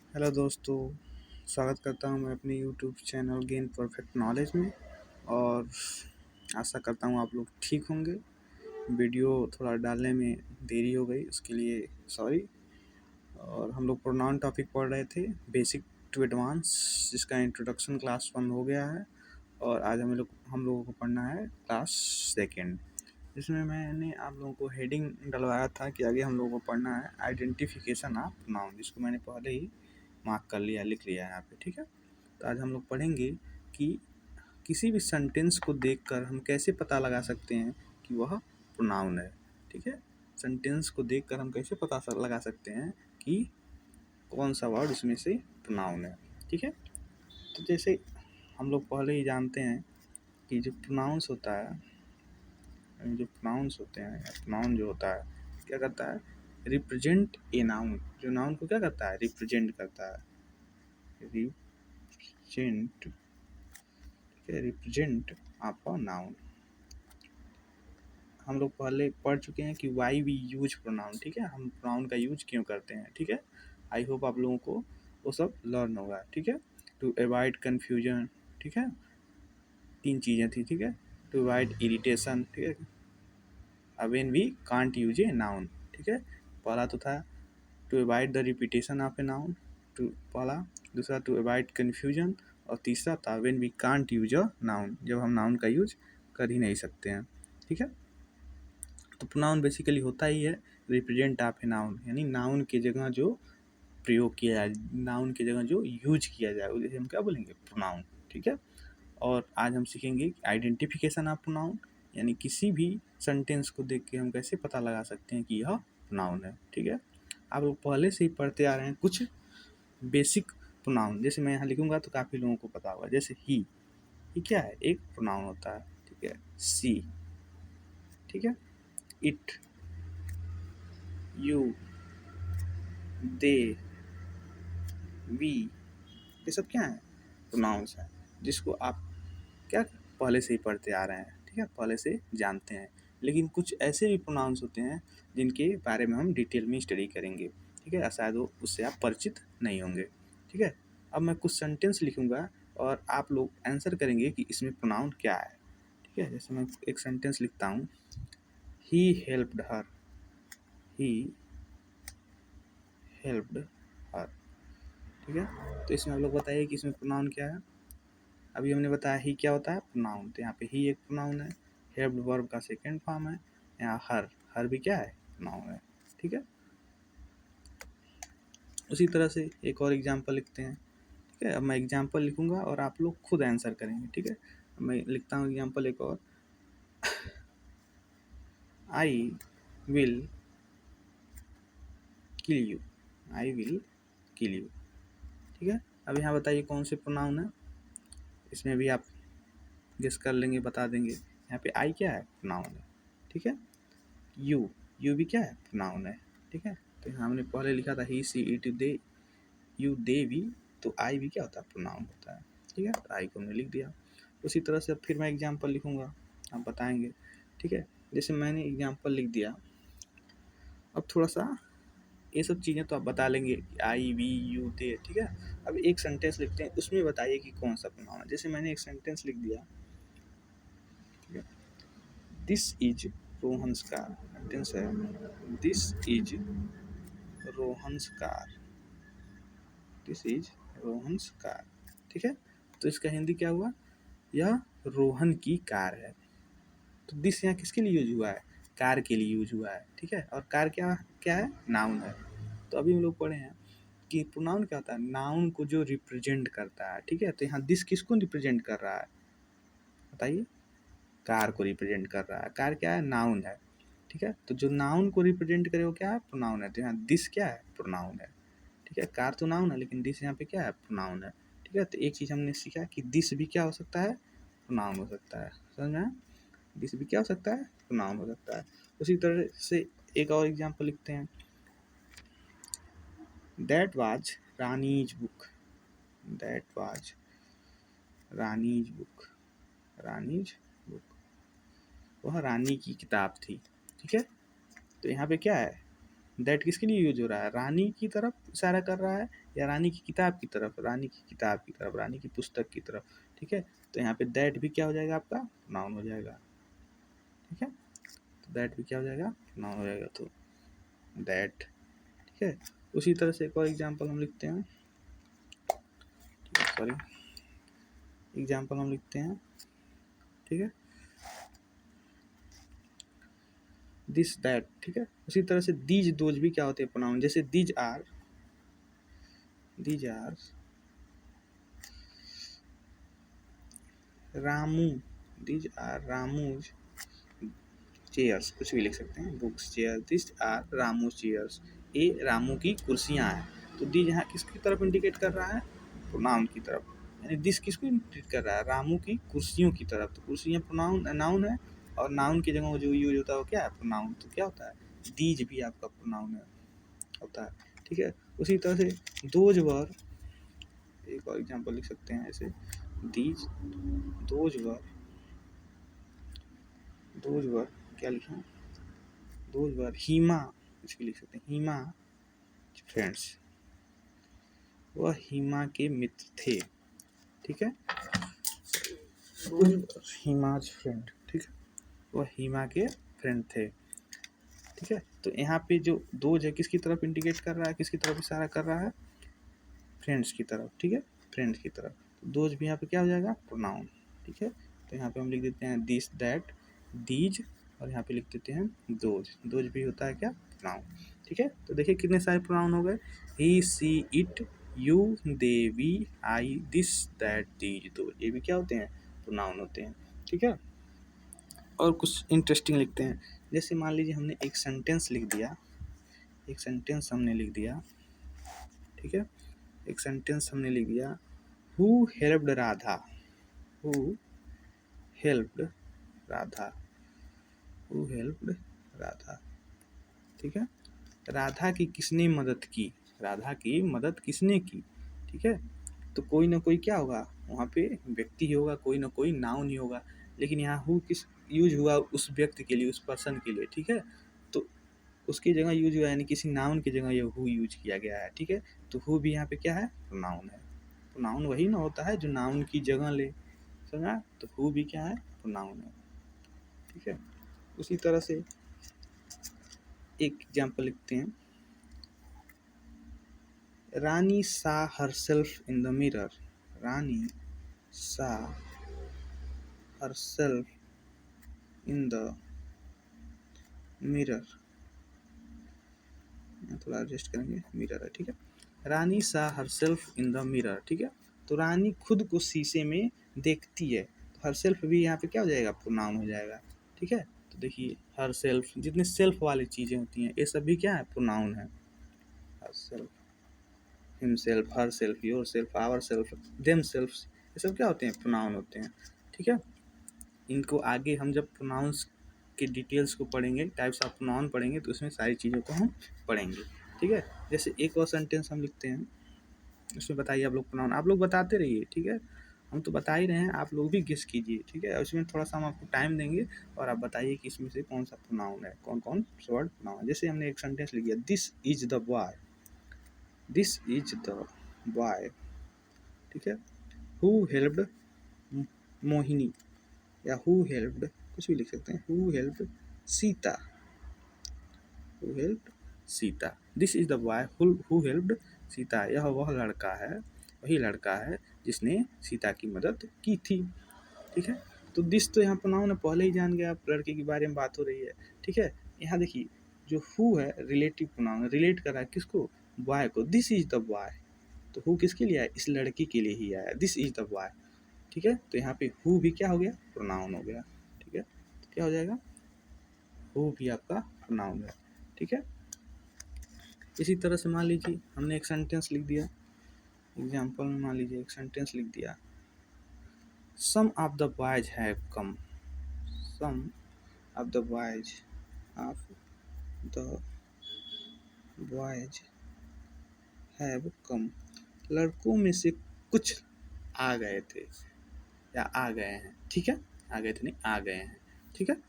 Hello दोस्तों, स्वागत करता हूँ मैं अपने YouTube channel gain perfect knowledge में। और आशा करता हूँ आप लोग ठीक होंगे। वीडियो थोड़ा डालने में देरी हो गई, उसके लिए सॉरी। और हम लोग प्रोनाउन टॉपिक पढ़ रहे थे, बेसिक टू एडवांस, जिसका इंट्रोडक्शन क्लास 1 हो गया है। और आज हम लोगों को पढ़ना है क्लास सेकेंड, जिसमें मैंने आप लोगों को हेडिंग डलवाया था कि आगे हम लोगों को पढ़ना है आइडेंटिफिकेशन ऑफ प्रोनाउन, जिसको मैंने पहले ही मार्क कर लिया, लिख लिया है यहाँ पे। ठीक है, तो आज हम लोग पढ़ेंगे कि किसी भी सेंटेंस को देखकर हम कैसे पता लगा सकते हैं कि वह प्रोनाउन है। ठीक है, सेंटेंस को देखकर हम कैसे पता लगा सकते हैं कि कौन सा वर्ड उसमें से प्रोनाउन है। ठीक है, तो जैसे हम लोग पहले ही जानते हैं कि जो प्रोनाउंस होता है, प्रोनाउन जो होता है क्या करता है, रिप्रेजेंट ए नाउन। जो नाउन को क्या करता है, रिप्रेजेंट करता है, रिप्रेजेंट रिप्रेजेंट आपका नाउन। हम लोग पहले पढ़ चुके हैं कि वाई वी यूज प्रोनाउन। ठीक है, हम प्रोनाउन का यूज क्यों करते हैं। ठीक है, आई होप आप लोगों को वो सब लर्न होगा। ठीक है, टू अवॉइड कन्फ्यूजन। ठीक है, 3 चीज़ें थी। ठीक है, टू अवॉइड इरिटेशन। ठीक है, when we can't use a noun. ठीक है, पहला तो था to avoid the repetition of a noun, to पहला। दूसरा टू अवॉइड कन्फ्यूजन, और तीसरा था when we can't use a noun, जब हम नाउन का यूज कर ही नहीं सकते हैं। ठीक है, तो प्रोनाउन बेसिकली होता ही है रिप्रेजेंट ऑफ ए नाउन, यानी नाउन की जगह जो प्रयोग किया जाए, नाउन की जगह जो यूज किया जाए, उसे हम क्या बोलेंगे, प्रोनाउन। ठीक है, और आज हम सीखेंगे आइडेंटिफिकेशन ऑफ प्रोनाउन, यानी किसी भी सेंटेंस को देख के हम कैसे पता लगा सकते हैं कि यह प्रोनाउन है। ठीक है, आप लोग पहले से ही पढ़ते आ रहे हैं कुछ बेसिक प्रोनाउन। जैसे मैं यहाँ लिखूंगा तो काफ़ी लोगों को पता होगा। जैसे ही क्या है, एक प्रोनाउन होता है। ठीक है, सी, ठीक है, इट, यू, दे, वी, ये सब क्या है, प्रोनाउंस हैं, जिसको आप क्या पहले से ही पढ़ते आ रहे हैं। ठीक है, पहले से जानते हैं। लेकिन कुछ ऐसे भी प्रोनाउंस होते हैं जिनके बारे में हम डिटेल में स्टडी करेंगे। ठीक है, शायद वो उससे आप परिचित नहीं होंगे। ठीक है, अब मैं कुछ सेंटेंस लिखूंगा और आप लोग आंसर करेंगे कि इसमें प्रोनाउन क्या है। ठीक है, जैसे मैं एक सेंटेंस लिखता हूँ, he helped her, he helped हर। ठीक है, तो इसमें आप लोग बताइए कि इसमें प्रोनाउन क्या है। अभी हमने बताया ही क्या होता है, प्रोनाउन, तो यहाँ पे ही एक प्रोनाउन है, हेल्प्ड वर्ब का सेकेंड फॉर्म है। यहाँ हर भी क्या है, प्रोनाउन है। ठीक है, उसी तरह से एक और एग्जांपल लिखते हैं। ठीक है, अब मैं एग्जांपल लिखूंगा और आप लोग खुद आंसर करेंगे। ठीक है, मैं लिखता हूँ एग्जांपल एक और, I will kill you, I will kill you. ठीक है, अब यहाँ बताइए कौन से प्रोनाउन है। इसमें भी आप गेस कर लेंगे, बता देंगे। यहाँ पे आई क्या है, प्रोनाउन है। ठीक है, यू भी क्या है, प्रोनाउन है। ठीक है, तो यहाँ हमने पहले लिखा था ही she it they, you they भी, तो आई भी क्या होता है, प्रोनाउन होता है। ठीक है, तो आई को हमने लिख दिया। उसी तरह से अब फिर मैं एग्जांपल लिखूंगा, आप बताएंगे। ठीक है, जैसे मैंने एग्जांपल लिख दिया, अब थोड़ा सा ये सब चीज़ें तो आप बता लेंगे, आई वी यू दे। ठीक है, अब एक सेंटेंस लिखते हैं, उसमें बताइए कि कौन सा प्रोनाउन है। जैसे मैंने एक सेंटेंस लिख दिया, ठीक है, this is Rohan's car, sentence है, this is Rohan's car, this is Rohan's car. ठीक है, तो इसका हिंदी क्या हुआ, यह रोहन की कार है। तो दिस यहाँ किसके लिए यूज हुआ है, कार के लिए यूज हुआ है। ठीक है, और कार क्या क्या है, नाउन है। तो अभी हम लोग पढ़े हैं कि प्रोनाउन क्या होता है, नाउन को जो रिप्रेजेंट करता है। ठीक है, तो यहाँ दिस किसको रिप्रेजेंट कर रहा है, बताइए, कार को रिप्रेजेंट कर रहा है। कार क्या है, नाउन है। ठीक है, तो जो नाउन को रिप्रेजेंट करे वो क्या है, प्रोनाउन है। तो यहाँ दिस क्या है, प्रोनाउन है। ठीक है, कार तो नाउन है, लेकिन दिस यहाँ पे क्या है, प्रोनाउन है। ठीक है, तो एक चीज़ हमने सीखा कि दिस भी क्या हो सकता है, प्रोनाउन हो सकता है। समझ में आया? दिस भी क्या हो सकता है, प्रोनाउन हो सकता है। उसी तरह से एक और एग्जांपल लिखते हैं, that was Rani's book, that was Rani's book, Rani's book, वह रानी की किताब थी। ठीक है, तो यहाँ पे क्या है, दैट किसके लिए यूज हो रहा है, रानी की तरफ इशारा कर रहा है या रानी की किताब की तरफ, रानी की किताब की तरफ, रानी की पुस्तक की तरफ, ठीक है। तो यहाँ पे दैट भी क्या हो जाएगा आपका, नाउन हो जाएगा, ठीक है। तो दैट भी क्या हो जाएगा, नाउन हो जाएगा, तो दैट, ठीक है। उसी तरह से एक और एग्जाम्पल हम लिखते हैं, सॉरी, एग्जाम्पल हम लिखते हैं, ठीक है, दिस दैट, ठीक है। उसी तरह से दीज दोज भी क्या होते हैं प्रोनाउन, जैसे these are Ramu, these are Ramu's chairs, कुछ भी लिख सकते हैं, books chair, this are Ramu chairs, ये रामू की कुर्सियां हैं। तो दीज यहाँ किसकी तरफ इंडिकेट कर रहा है, प्रोनाउन की तरफ, यानी दिस किसको इंडिकेट कर रहा है, रामू की कुर्सियों की तरफ। तो कुर्सियां प्रोनाउन नाउन है, और नाउन की जगह जो यूज होता है वो क्या है, प्रोनाउन। तो क्या होता है, दीज भी आपका प्रोनाउन है, होता है, ठीक है। उसी तरह से दोज वर, एक और एग्जांपल लिख सकते हैं ऐसे, दीज दोज वर क्या लिखें, दोज वर हीमा, कुछ भी लिख सकते हैं, हीमा फ्रेंड्स, वह हीमा के मित्र थे, ठीक है, हीमाज फ्रेंड, ठीक है, वह हीमा के फ्रेंड थे, ठीक है। तो यहाँ पे जो दोज है किसकी तरफ इंडिकेट कर रहा है, किसकी तरफ इशारा कर रहा है, फ्रेंड्स की तरफ, ठीक है, फ्रेंड्स की तरफ। तो दोज भी यहाँ पे क्या हो जाएगा, प्रोनाउन, ठीक है। तो यहाँ पे हम लिख देते हैं दिस दैट दीज, और यहाँ पे लिख देते हैं दोज, दोज भी होता है क्या, प्रोनाउन, ठीक है। तो देखिए कितने सारे प्रोनाउन हो गए, he she it you they we I this that these those, ये भी क्या होते हैं, प्रोनाउन होते हैं, ठीक है। और कुछ इंटरेस्टिंग लिखते हैं, जैसे मान लीजिए हमने एक सेंटेंस लिख दिया, एक सेंटेंस हमने लिख दिया, ठीक है, एक सेंटेंस हमने लिख दिया, who helped Radha, who helped Radha, who helped Radha, ठीक है। राधा की किसने मदद की, राधा की मदद किसने की, ठीक है। तो कोई ना कोई क्या होगा वहाँ पे, व्यक्ति ही होगा, कोई ना कोई नाउन ही होगा, लेकिन यहाँ हु किस यूज हुआ, उस व्यक्ति के लिए, उस पर्सन के लिए, ठीक है। तो उसकी जगह यूज हुआ, यानी किसी नाउन की जगह ये हु यूज किया गया है, ठीक है। तो हु भी यहाँ पे क्या है, प्रोनाउन है, प्रोनाउन वही ना होता है जो नाउन की जगह ले, समझा। तो हु भी क्या है, प्रोनाउन है, ठीक है। उसी तरह से एक एग्जाम्पल लिखते हैं, रानी सा हरसेल्फ इन द मिरर, रानी सा हरसेल्फ इन द मिरर, थोड़ा एडजस्ट करेंगे, मिरर है, ठीक है। रानी सा हरसेल्फ इन द मिरर, ठीक है। तो रानी खुद को शीशे में देखती है, तो हरसेल्फ भी यहाँ पे क्या हो जाएगा, प्रोनाउन हो जाएगा, ठीक है। तो देखिए हरसेल्फ, जितने सेल्फ वाली चीज़ें होती हैं ये सब भी क्या है, प्रोनाउन है, herself, himself, herself, yourself, ourself, themselves, ये सब क्या होते हैं, प्रोनाउन होते हैं, ठीक है। इनको आगे हम जब प्रोनाउंस के डिटेल्स को पढ़ेंगे, टाइप्स ऑफ प्रोनाउन पढ़ेंगे, तो उसमें सारी चीज़ों को हम पढ़ेंगे, ठीक है। जैसे एक और सेंटेंस हम लिखते हैं, उसमें बताइए आप लोग प्रोनाउन, आप लोग बताते रहिए, ठीक है, हम तो बता ही रहे हैं, आप लोग भी गेस कीजिए, ठीक है। उसमें थोड़ा सा हम आपको टाइम देंगे, और आप बताइए कि इसमें से कौन सा प्रोनाउन है, कौन कौन से वर्ड प्रोनाउन है। जैसे हमने एक सेंटेंस लिख दिया, this is the boy, this is the boy, ठीक है। हु हेल्प्ड मोहिनी, या हु हेल्प्ड, कुछ भी लिख सकते हैं, who helped Sita, who helped Sita, this is the boy who helped Sita, यह वह लड़का है, वही लड़का है जिसने सीता की मदद की थी, ठीक है। तो दिस तो यहाँ प्रोनाउन है, पहले ही जान गए आप, लड़के के बारे में बात हो रही है, ठीक है। यहाँ देखिए जो हु है रिलेटिव प्रोनाउन, रिलेट कर रहा है किसको, बॉय को, दिस इज द बॉय, तो हु किसके लिए आया, इस लड़की के लिए ही आया, दिस इज द बॉय, ठीक है। तो यहाँ पे हु भी क्या हो गया, प्रोनाउन हो गया, ठीक है। तो क्या हो जाएगा, हु भी आपका प्रोनाउन है, ठीक है। इसी तरह से मान लीजिए हमने एक सेंटेंस लिख दिया, एग्जाम्पल में मान लीजिए एक सेंटेंस लिख दिया, some of the boys have come, some of the boys of the boys have come, लड़कों में से कुछ आ गए थे, या आ गए हैं, ठीक है, आ गए थे नहीं, आ गए हैं, ठीक है।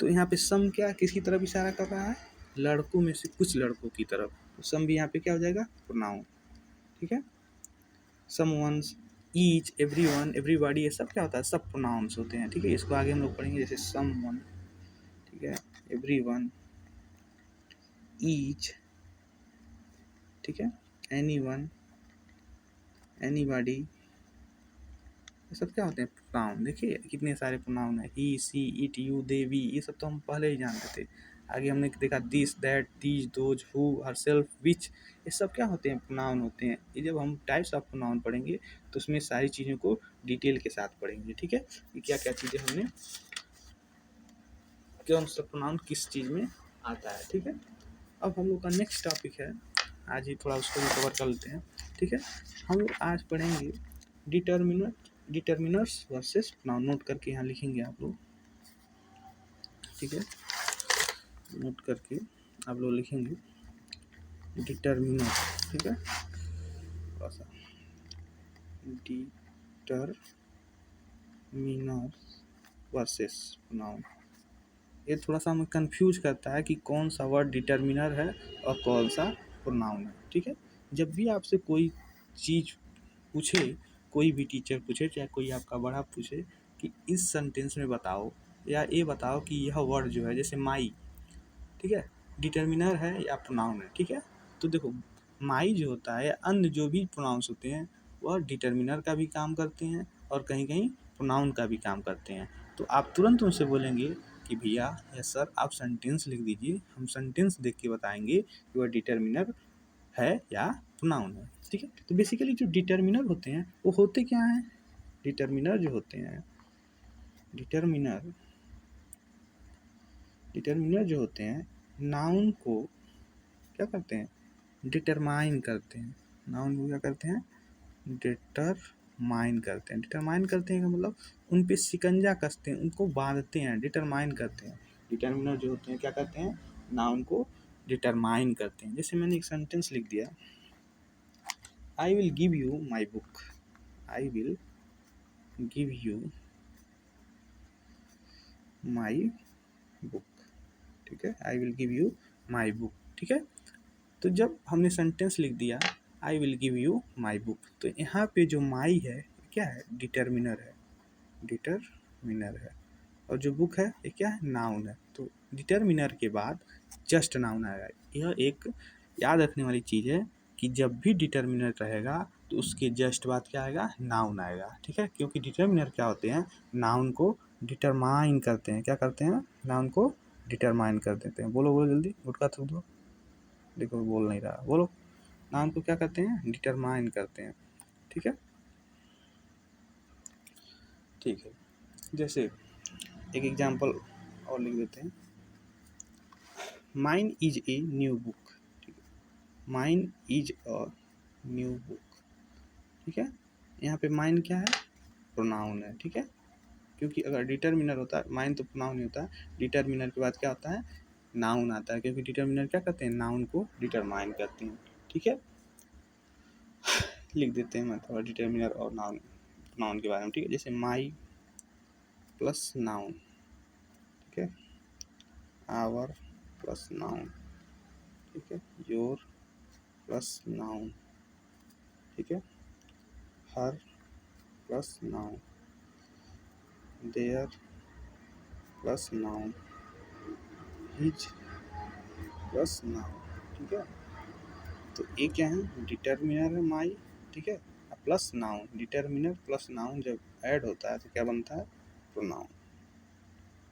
तो यहाँ पे सम क्या किसकी तरफ इशारा कर रहा है, लड़कों में से कुछ लड़कों की तरफ, तो सम भी यहाँ पे क्या हो जाएगा, प्रोनाउन। ठीक है, समवंस, ईच, एवरीवन, एवरीबॉडी, ये सब क्या होता है, सब प्रोनाउंस होते हैं। ठीक है, इसको आगे हम लोग पढ़ेंगे, जैसे समवन, ठीक है, एवरीवन, ईच, ठीक है, एनीवन, एनीबॉडी, ये सब क्या होते हैं, प्रोनाउन। देखिए कितने सारे प्रोनाउन है, ही, she, it, you, they, we, ये सब तो हम पहले ही जानते थे। आगे हमने देखा this, that, these, those, who, herself, which, ये सब क्या होते हैं, प्रोनाउन होते हैं। ये जब हम टाइप्स ऑफ प्रोनाउन पढ़ेंगे तो उसमें सारी चीज़ों को डिटेल के साथ पढ़ेंगे। ठीक है, कि क्या क्या चीज़ें हमने, कौन सा प्रोनाउन किस चीज़ में आता है। ठीक है, अब हम लोग का नेक्स्ट टॉपिक है, आज ही थोड़ा उसको भी कवर कर लेते हैं। ठीक है, हम लोग आज पढ़ेंगे डिटर्मिनर्स वर्सेस प्रोनाउन। नोट करके यहाँ लिखेंगे आप लोग। ठीक है, नोट करके आप लोग लिखेंगे डिटर्मिनर। ठीक है, थोड़ा सा डिटर्मिनर वर्सेस प्रोनाउन, ये थोड़ा सा हमें कंफ्यूज करता है कि कौन सा वर्ड डिटर्मिनर है और कौन सा प्रोनाउन है। ठीक है, जब भी आपसे कोई चीज़ पूछे, कोई भी टीचर पूछे, चाहे कोई आपका बड़ा पूछे कि इस सेंटेंस में बताओ या ये बताओ कि यह वर्ड जो है, जैसे माई, ठीक है, डिटर्मिनर है या प्रोनाउन है। ठीक है, तो देखो माई जो होता है, अन्य जो भी प्रोनाउंस होते हैं वह डिटर्मिनर का भी काम करते हैं और कहीं कहीं प्रोनाउन का भी काम करते हैं। तो आप तुरंत उनसे बोलेंगे कि भैया या सर आप सेंटेंस लिख दीजिए, हम सेंटेंस देख के बताएंगे कि वह डिटर्मिनर है या प्रोनाउन है। ठीक है, तो बेसिकली जो डिटर्मिनर होते हैं वो होते क्या हैं, डिटर्मिनर जो होते हैं, डिटर्मिनर जो होते हैं, नाउन को क्या करते हैं, डिटरमाइन करते हैं। नाउन को क्या करते हैं, डिटरमाइन करते हैं। डिटरमाइन करते हैं का मतलब उन पे शिकंजा कसते हैं, उनको बांधते हैं, डिटरमाइन करते हैं। डिटर्मिनर जो होते हैं क्या करते हैं, नाउन को डिटरमाइन करते हैं। जैसे मैंने एक सेंटेंस लिख दिया, I will give you my book, I will give you my book. ठीक है, I will give you my book. ठीक है, तो जब हमने सेंटेंस लिख दिया I will give you my book, तो यहाँ पे जो माई है क्या है, डिटर्मिनर है, डिटर्मिनर है। और जो बुक है ये क्या है, नाउन है। तो डिटर्मिनर के बाद जस्ट नाउन आएगा। यह एक याद रखने वाली चीज़ है कि जब भी डिटर्मिनर रहेगा तो उसके जस्ट बाद क्या आएगा, नाउन आएगा। ठीक है, क्योंकि डिटर्मिनर क्या होते हैं, नाउन को डिटरमाइन करते हैं। क्या करते हैं, नाउन को डिटरमाइन कर देते हैं। बोलो बोलो जल्दी, गुटका थूक दो, देखो बोल नहीं रहा, बोलो। नाउन को क्या करते हैं, डिटरमाइन करते हैं। ठीक है, ठीक है, जैसे एक एग्जांपल और लिख देते हैं, mine is a new book. ठीक है, mine is a new book. ठीक है, यहाँ पे माइन क्या है, प्रोनाउन है। ठीक है, क्योंकि अगर डिटर्मिनर होता है, माइन तो प्रोनाउन ही होता है, डिटर्मिनर के बाद क्या होता है, नाउन आता है, क्योंकि डिटर्मिनर क्या करते हैं, नाउन को डिटरमाइन करते हैं। ठीक है, लिख देते हैं मैं थोड़ा डिटर्मिनर और नाउन, नाउन के बारे में। ठीक है, जैसे माई प्लस नाउन, ठीक है, आवर प्लस नाउन, ठीक है, योर प्लस नाउन, ठीक है, her plus noun, their plus noun, his plus noun. ठीक है, तो ये क्या है, डिटर्मिनर है माई। ठीक है, plus noun, determiner plus noun जब ऐड होता है तो क्या बनता है, प्रोनाउन।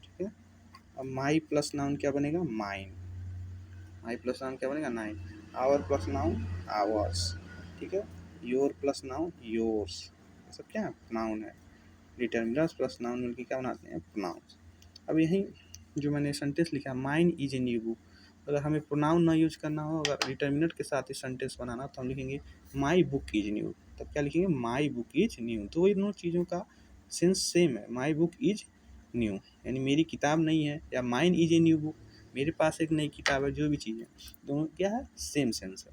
ठीक है, अब माई प्लस नाउन क्या बनेगा, माइन। माई प्लस नाउन क्या बनेगा, mine. Our plus noun, ours. ठीक है, योर प्लस नाउन, योर्स। ये सब क्या है, प्रोनाउन है। डिटर्मिनर्स प्लस नाउन मिलकर क्या बनाते हैं, प्रोनाउंस। अब यहीं जो मैंने सेंटेंस लिखा, mine is a new book, अगर हमें प्रोनाउन ना यूज करना हो, अगर डिटर्मिनर के साथ ही सेंटेंस बनाना, तो हम लिखेंगे माई बुक इज न्यू। तब क्या लिखेंगे, माई बुक इज न्यू। तो इन दोनों चीज़ों का सेंस सेम है, माई बुक इज न्यू यानी मेरी किताब नहीं है, या mine is a new book मेरे पास एक नई किताब है, जो भी चीज़ है, दोनों क्या है, सेम सेंस है।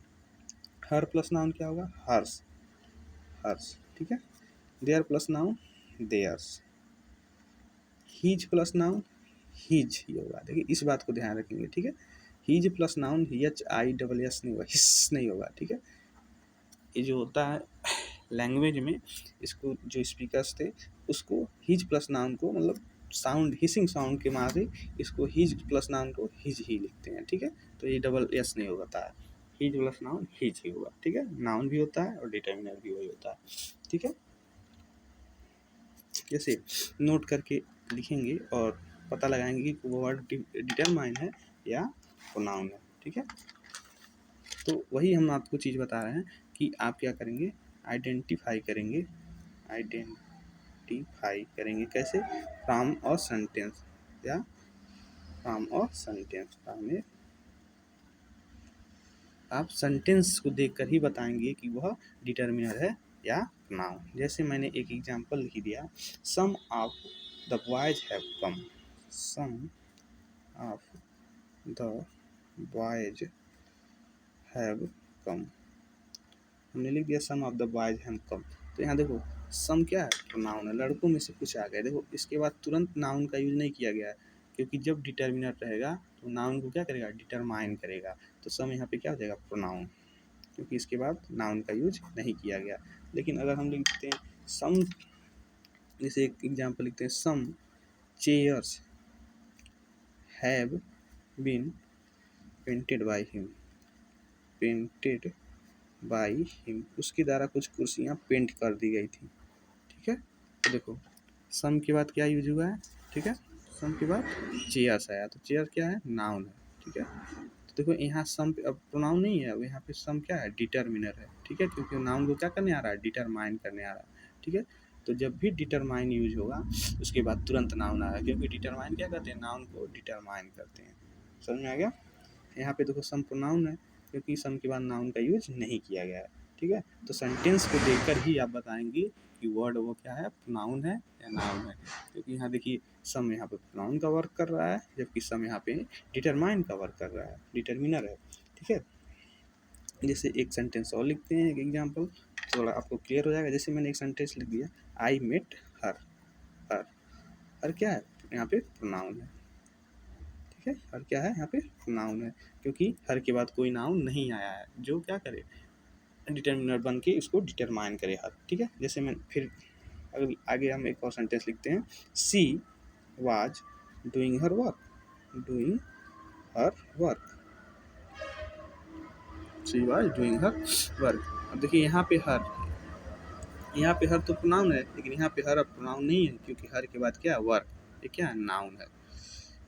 हर प्लस नाउन क्या होगा, हर्स, हर्स। ठीक है, their plus noun, theirs. His plus noun, his ही होगा। देखिए इस बात को ध्यान रखेंगे। ठीक है, हीज प्लस नाउन HISS नहीं होगा, हिस नहीं होगा, ठीक है। ये जो होता है लैंग्वेज में, इसको जो स्पीकर्स थे उसको हिज प्लस नाउन को मतलब साउंड हिसिंग साउंड के मारे इसको हिज प्लस नाउन को हिज ही लिखते हैं, ठीक है। तो ये डबल एस नहीं होता है, हिज प्लस नाउन हिज ही होगा, ठीक है। नाउन भी होता है और डिटर्मिनर भी वही होता है, ठीक है। जैसे नोट करके लिखेंगे और पता लगाएंगे कि वो वर्ड डिटरमाइन है या प्रोनाउन है, ठीक है। तो वही हम आपको चीज़ बता रहे हैं कि आप क्या करेंगे, आइडेंटिफाई करेंगे, आइडेंटिफाई करेंगे कैसे, फ्रॉम अ सेंटेंस या फ्रॉम अ सेंटेंस, में आप सेंटेंस को देखकर ही बताएंगे कि वह डिटर्मिनर है या नाउन। जैसे मैंने एक एग्जांपल लिख दिया, some of the boys have come, some of the boys have come, हमने लिख दिया some of the boys have come. तो यहाँ देखो सम क्या है, तो नाउन है, लड़कों में से कुछ आ गया। देखो इसके बाद तुरंत नाउन का यूज नहीं किया गया है, क्योंकि जब डिटर्मिनर रहेगा तो नाउन को क्या करेगा, डिटरमाइन करेगा। तो सम यहाँ पे क्या हो जाएगा, प्रोनाउन, क्योंकि इसके बाद नाउन का यूज नहीं किया गया। लेकिन अगर हम लिखते हैं सम, जैसे एक एग्जाम्पल लिखते हैं, some chairs have been painted by him, painted by him, उसके द्वारा कुछ कुर्सियाँ पेंट कर दी गई थी, ठीक है। तो देखो सम के बाद क्या यूज हुआ है, ठीक है, सम के बाद चेयर्स आया, तो चेयर क्या है, नाउन है, ठीक है। तो देखो यहाँ सम अब प्रोनाउन नहीं है, अब यहाँ पे सम क्या है, डिटर्मिनर है, ठीक है, क्योंकि नाउन को क्या करने आ रहा है, डिटरमाइन करने आ रहा है, ठीक है। तो जब भी डिटरमाइन यूज होगा उसके बाद तुरंत नाउन आ रहा है, क्योंकि डिटरमाइन क्या करते हैं, नाउन को डिटरमाइन करते हैं। समझ में आ गया। यहाँ पे देखो सम प्रोनाउन है, क्योंकि सम के बाद नाउन का यूज नहीं किया गया है, ठीक है। तो सेंटेंस को देखकर ही आप बताएंगे कि वर्ड वो क्या है, प्रोनाउन है या नाउन है। क्योंकि यहाँ देखिए सम यहाँ पे प्रोनाउन का वर्क कर रहा है, जबकि सम यहाँ पे डिटरमाइन का वर्क कर रहा है, डिटर्मिनर है, ठीक है। जैसे एक सेंटेंस और लिखते हैं, एक एग्जाम्पल, थोड़ा आपको क्लियर हो जाएगा। जैसे मैंने एक सेंटेंस लिख दिया, आई मेट हर, हर, हर क्या है, यहाँ पे प्रोनाउन है, ठीक है। हर क्या है, यहाँ पे नाउन है, क्योंकि हर के बाद कोई नाउन नहीं आया है जो क्या करे, डिटर्मिनर बन के इसको डिटरमाइन करे हर, ठीक है। जैसे मैं फिर अगर आगे हम एक और सेंटेंस लिखते हैं, she was doing her work, doing her work, she was doing her work. अब देखिए यहाँ पे हर, यहाँ पे हर तो प्रोनाउन है, लेकिन यहाँ पे हर अब प्रोनाउन नहीं है, क्योंकि हर के बाद क्या है, वर्क, ये क्या है, नाउन है,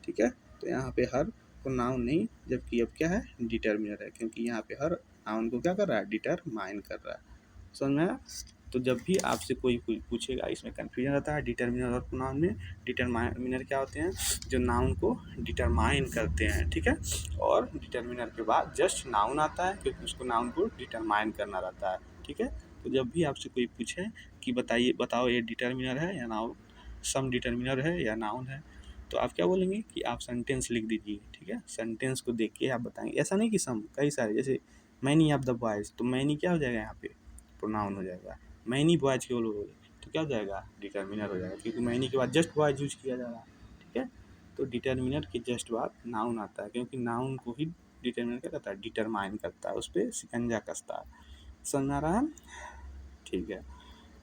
ठीक है। तो यहाँ पे हर प्रोनाउन नहीं, जबकि अब क्या है, डिटर्मिनर है, क्योंकि यहाँ पे हर नाउन को क्या कर रहा है, डिटरमाइन कर रहा है। समझ में आया। तो जब भी आपसे कोई पूछेगा, इसमें कन्फ्यूजन रहता है डिटर्मिनर और प्रोनाउन में। डिटरमाइनर क्या होते हैं, जो नाउन को डिटरमाइन करते हैं, ठीक है। और डिटर्मिनर के बाद जस्ट नाउन आता है, क्योंकि उसको नाउन को डिटरमाइन करना रहता है, ठीक है। तो जब भी आपसे कोई पूछे कि बताइए, बताओ ये डिटर्मिनर है या नाउन, सम डिटर्मिनर है या नाउन है, तो आप क्या बोलेंगे कि आप सेंटेंस लिख दीजिए, ठीक है। सेंटेंस को देख के आप बताएंगे, ऐसा नहीं कि सम कई सारे, जैसे मैनी ऑफ द बॉयज़, तो मैनी क्या हो जाएगा, यहाँ पे प्रोनाउन हो जाएगा। मैनी बॉयज केवल हो, तो क्या हो जाएगा, डिटर्मिनर हो जाएगा, क्योंकि मैनी के बाद जस्ट बॉयज यूज किया जा रहा है, ठीक है। तो डिटर्मिनर के जस्ट बाद नाउन आता है, क्योंकि नाउन को ही डिटर्मिनर क्या करता है, डिटरमाइन करता है, उस पर शिकंजा कसता है। समझ में आ रहा है, ठीक है।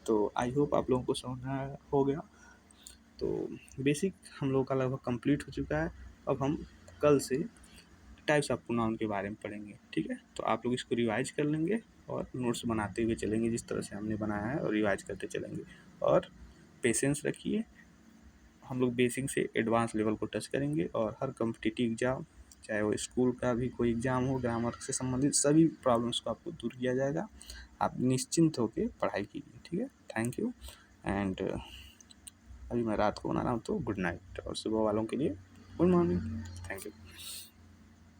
तो आई होप आप लोगों को समझ में हो गया। तो बेसिक हम लोगों का लगभग कंप्लीट हो चुका है। अब हम कल से टाइप्स ऑफ प्रोनाउन के बारे में पढ़ेंगे, ठीक है। तो आप लोग इसको रिवाइज कर लेंगे और नोट्स बनाते हुए चलेंगे, जिस तरह से हमने बनाया है, और रिवाइज करते चलेंगे। और पेशेंस रखिए, हम लोग बेसिक से एडवांस लेवल को टच करेंगे, और हर कॉम्पिटिटिव एग्ज़ाम, चाहे वो स्कूल का भी कोई एग्ज़ाम हो, ग्रामर से संबंधित सभी प्रॉब्लम्स को आपको दूर किया जाएगा। आप निश्चिंत होकर पढ़ाई कीजिए, ठीक है। Thank you. एंड अभी मैं रात को बना रहा हूँ, तो गुड नाइट, और सुबह वालों के लिए गुड मॉर्निंग। Thank you.